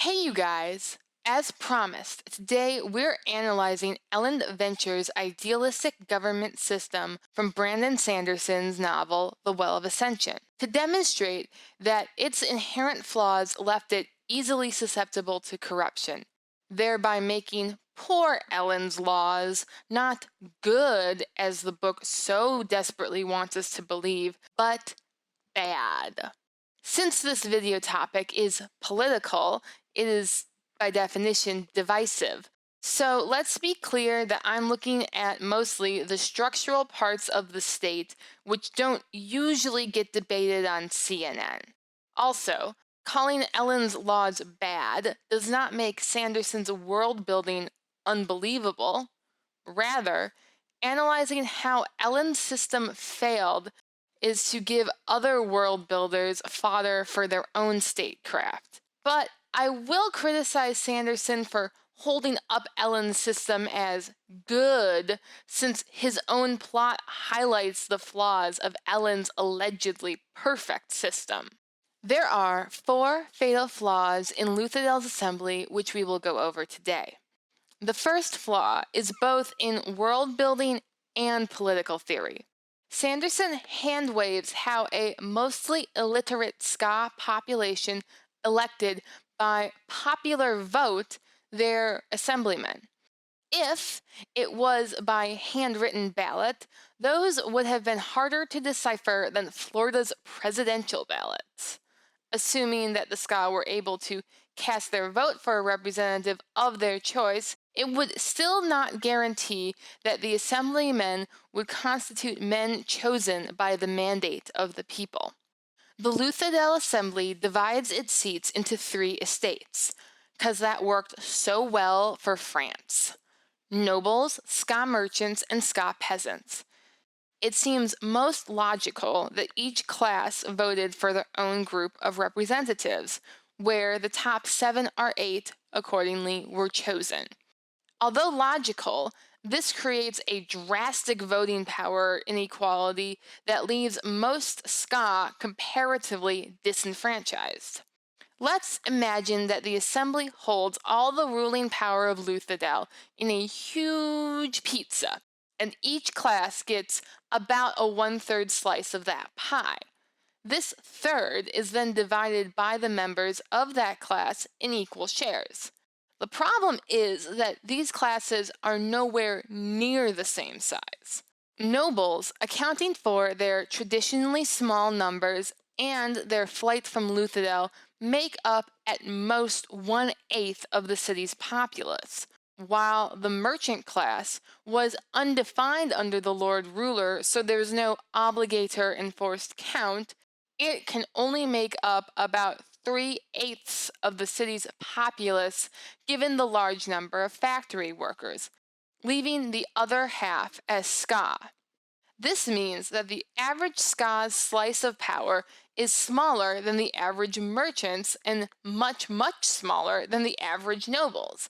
Hey, you guys! As promised, today we're analyzing Elend Venture's idealistic government system from Brandon Sanderson's novel, The Well of Ascension, to demonstrate that its inherent flaws left it easily susceptible to corruption, thereby making poor Elend's laws not good, as the book so desperately wants us to believe, but bad. Since this video topic is political, it is by definition divisive. So let's be clear that I'm looking at mostly the structural parts of the state, which don't usually get debated on CNN. Also, calling Ellen's laws bad does not make Sanderson's world building unbelievable. Rather, analyzing how Ellen's system failed is to give other world builders fodder for their own statecraft. But I will criticize Sanderson for holding up Ellen's system as good, since his own plot highlights the flaws of Ellen's allegedly perfect system. There are 4 fatal flaws in Luthadell's assembly, which we will go over today. The first flaw is both in world building and political theory. Sanderson hand-waves how a mostly illiterate Ska population elected by popular vote their assemblymen. If it was by handwritten ballot, those would have been harder to decipher than Florida's presidential ballots. Assuming that the Ska were able to cast their vote for a representative of their choice, it would still not guarantee that the assemblymen would constitute men chosen by the mandate of the people. The Luthadel Assembly divides its seats into 3 estates, because that worked so well for France: nobles, Ska merchants, and Ska peasants. It seems most logical that each class voted for their own group of representatives, where the top 7 or 8 accordingly were chosen. Although logical, this creates a drastic voting power inequality that leaves most Ska comparatively disenfranchised. Let's imagine that the assembly holds all the ruling power of Luthadel in a huge pizza, and each class gets about a 1/3 slice of that pie. This third is then divided by the members of that class in equal shares. The problem is that these classes are nowhere near the same size. Nobles, accounting for their traditionally small numbers and their flight from Luthadel, make up at most 1/8 of the city's populace, while the merchant class was undefined under the Lord Ruler, so there's no obligator enforced count. It can only make up about 3/8 of the city's populace, given the large number of factory workers, leaving the other half as Ska. This means that the average Ska's slice of power is smaller than the average merchant's and much, much smaller than the average noble's.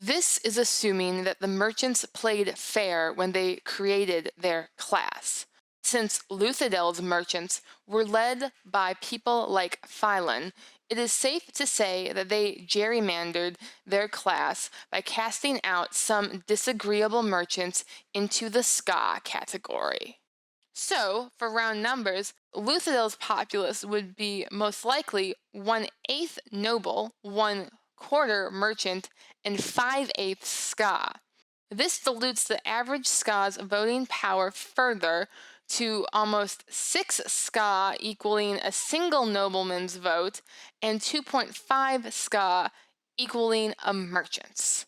This is assuming that the merchants played fair when they created their class. Since Luthadel's merchants were led by people like Philon, it is safe to say that they gerrymandered their class by casting out some disagreeable merchants into the Ska category. So, for round numbers, Luthadel's populace would be most likely 1/8 noble, 1/4 merchant, and 5/8 Ska. This dilutes the average Ska's voting power further to almost 6 Ska, equaling a single nobleman's vote, and 2.5 Ska, equaling a merchant's.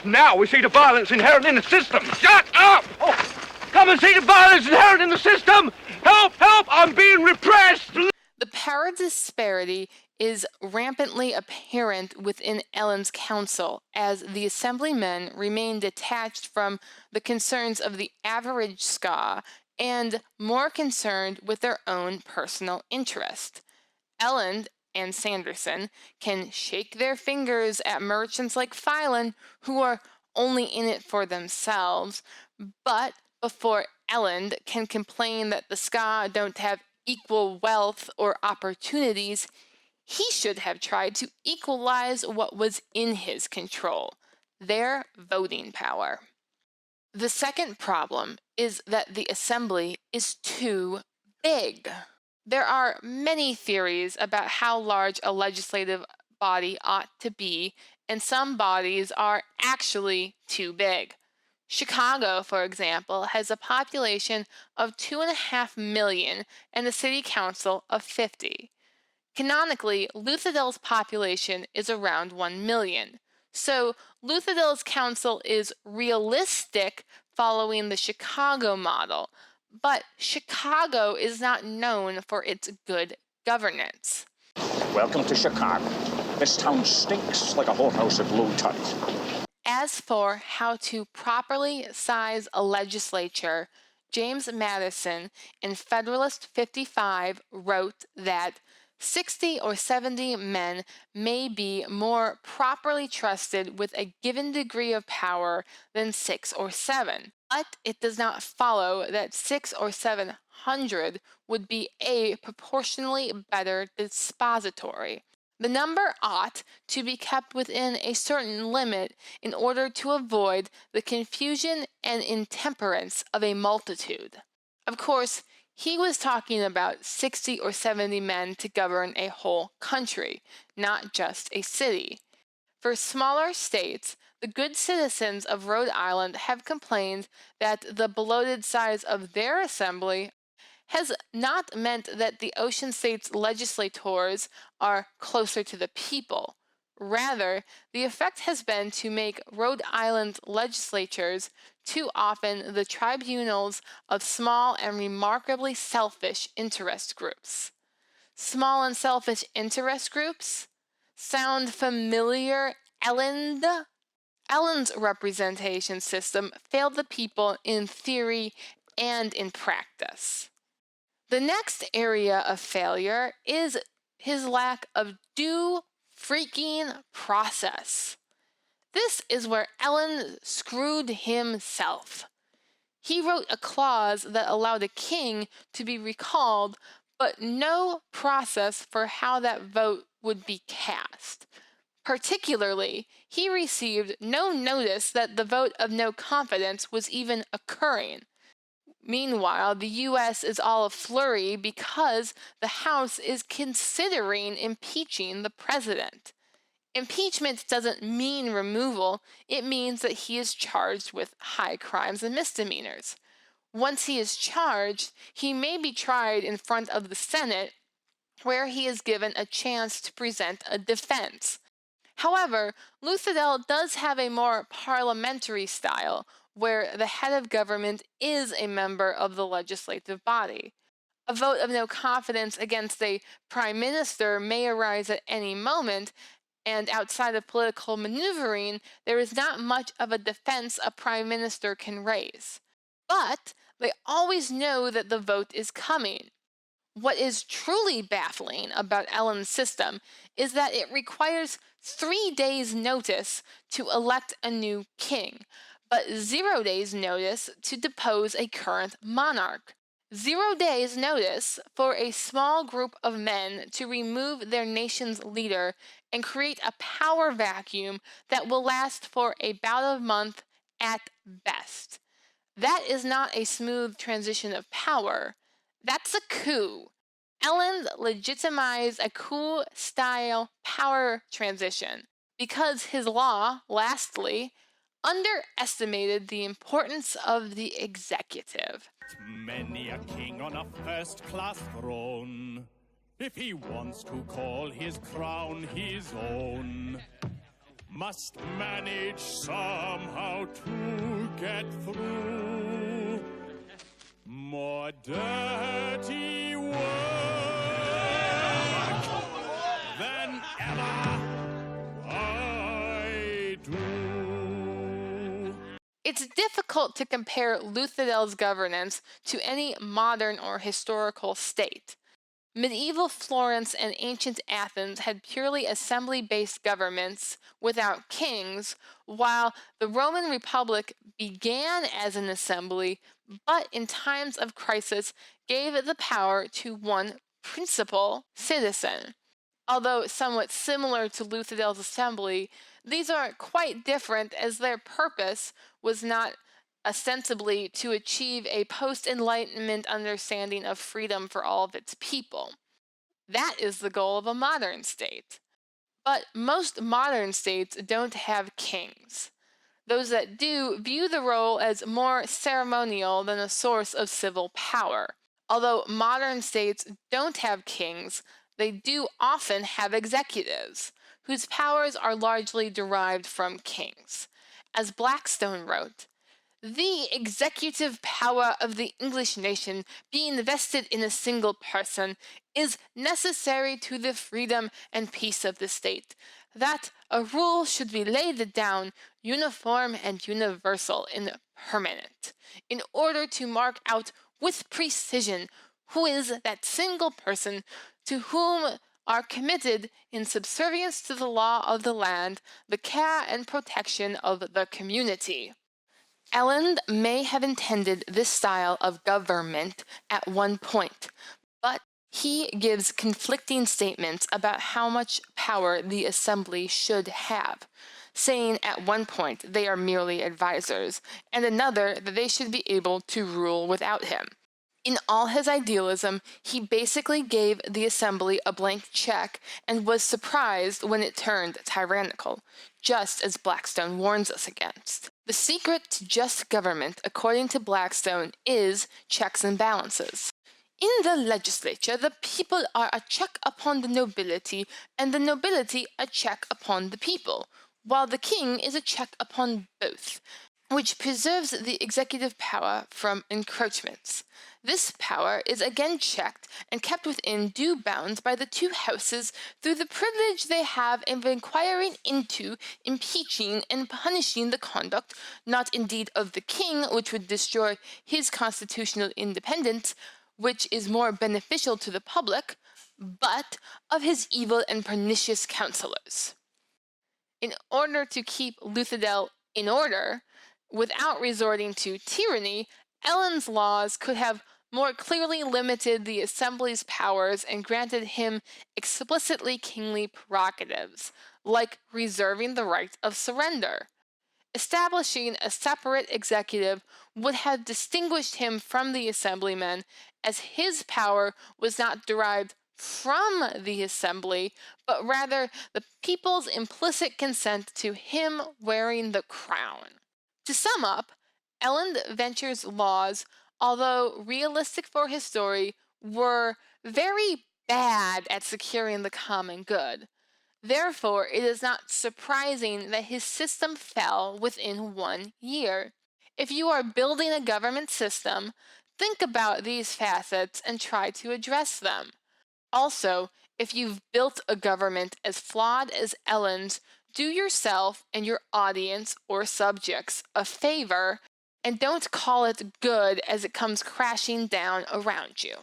Now we see the violence inherent in the system. Shut up! Oh, come and see the violence inherent in the system! Help! Help! I'm being repressed! The power disparity is rampantly apparent within Elend's council, as the assemblymen remain detached from the concerns of the average Ska and more concerned with their own personal interest. Elend and Sanderson can shake their fingers at merchants like Philon, who are only in it for themselves, but before Elend can complain that the Ska don't have equal wealth or opportunities, He should have tried to equalize what was in his control, their voting power. The second problem is that the assembly is too big. There are many theories about how large a legislative body ought to be, and some bodies are actually too big. Chicago, for example, has a population of 2.5 million and a city council of 50. Canonically, Luthadil's population is around 1 million. So Luthadil's council is realistic following the Chicago model, but Chicago is not known for its good governance. Welcome to Chicago. This town stinks like a whorehouse at low tide. As for how to properly size a legislature, James Madison in Federalist 55 wrote that 60 or 70 men may be more properly trusted with a given degree of power than 6 or 7. But it does not follow that 6 or 700 would be a proportionally better dispository. The number ought to be kept within a certain limit in order to avoid the confusion and intemperance of a multitude. Of course, he was talking about 60 or 70 men to govern a whole country, not just a city. For smaller states, the good citizens of Rhode Island have complained that the bloated size of their assembly has not meant that the ocean states' legislators are closer to the people. Rather, the effect has been to make Rhode Island legislatures too often the tribunals of small and remarkably selfish interest groups. Small and selfish interest groups? Sound familiar, Elend? Elend's representation system failed the people in theory and in practice. The next area of failure is his lack of due freaking process. This is where Elend screwed himself. He wrote a clause that allowed a king to be recalled, but no process for how that vote would be cast. Particularly, he received no notice that the vote of no confidence was even occurring. Meanwhile, the U.S. is all a flurry because the House is considering impeaching the president. Impeachment doesn't mean removal, it means that he is charged with high crimes and misdemeanors. Once he is charged, he may be tried in front of the Senate, where he is given a chance to present a defense. However, Luthadel does have a more parliamentary style, where the head of government is a member of the legislative body. A vote of no confidence against a prime minister may arise at any moment, and outside of political maneuvering, there is not much of a defense a prime minister can raise. But they always know that the vote is coming. What is truly baffling about Elend's system is that it requires 3 days' notice to elect a new king, but 0 days' notice to depose a current monarch. 0 days' notice for a small group of men to remove their nation's leader and create a power vacuum that will last for about a month at best. That is not a smooth transition of power. That's a coup. Elend legitimized a coup-style power transition because his law, lastly, underestimated the importance of the executive. Many a king on a first-class throne, if he wants to call his crown his own, must manage somehow to get through more dirty work than ever I do. It's difficult to compare Luthadel's governance to any modern or historical state. Medieval Florence and ancient Athens had purely assembly-based governments without kings, while the Roman Republic began as an assembly, but in times of crisis gave the power to one principal citizen. Although somewhat similar to Luthadel's assembly, these are quite different as their purpose was not ostensibly to achieve a post-Enlightenment understanding of freedom for all of its people. That is the goal of a modern state. But most modern states don't have kings. Those that do view the role as more ceremonial than a source of civil power. Although modern states don't have kings, they do often have executives, whose powers are largely derived from kings. As Blackstone wrote, the executive power of the English nation, being vested in a single person, is necessary to the freedom and peace of the state. That a rule should be laid down, uniform and universal and permanent, in order to mark out with precision who is that single person to whom are committed, in subservience to the law of the land, the care and protection of the community. Elend may have intended this style of government at one point, but he gives conflicting statements about how much power the assembly should have, saying at one point they are merely advisors, and another that they should be able to rule without him. In all his idealism, he basically gave the assembly a blank check and was surprised when it turned tyrannical, just as Blackstone warns us against. The secret to just government, according to Blackstone, is checks and balances. In the legislature, the people are a check upon the nobility, and the nobility a check upon the people, while the king is a check upon both, which preserves the executive power from encroachments. This power is again checked and kept within due bounds by the two houses through the privilege they have of inquiring into, impeaching, and punishing the conduct, not indeed of the king, which would destroy his constitutional independence, which is more beneficial to the public, but of his evil and pernicious counselors. In order to keep Luthadel in order, without resorting to tyranny, Elend's laws could have more clearly limited the assembly's powers and granted him explicitly kingly prerogatives, like reserving the right of surrender. Establishing a separate executive would have distinguished him from the assemblymen, as his power was not derived from the assembly, but rather the people's implicit consent to him wearing the crown. To sum up, Elend Venture's laws, although realistic for his story, were very bad at securing the common good. Therefore, it is not surprising that his system fell within 1 year. If you are building a government system, think about these facets and try to address them. Also, if you've built a government as flawed as Elend's, do yourself and your audience or subjects a favor and don't call it good as it comes crashing down around you.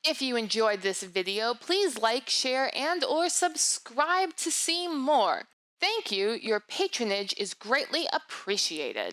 If you enjoyed this video, please like, share, and or subscribe to see more. Thank you, your patronage is greatly appreciated.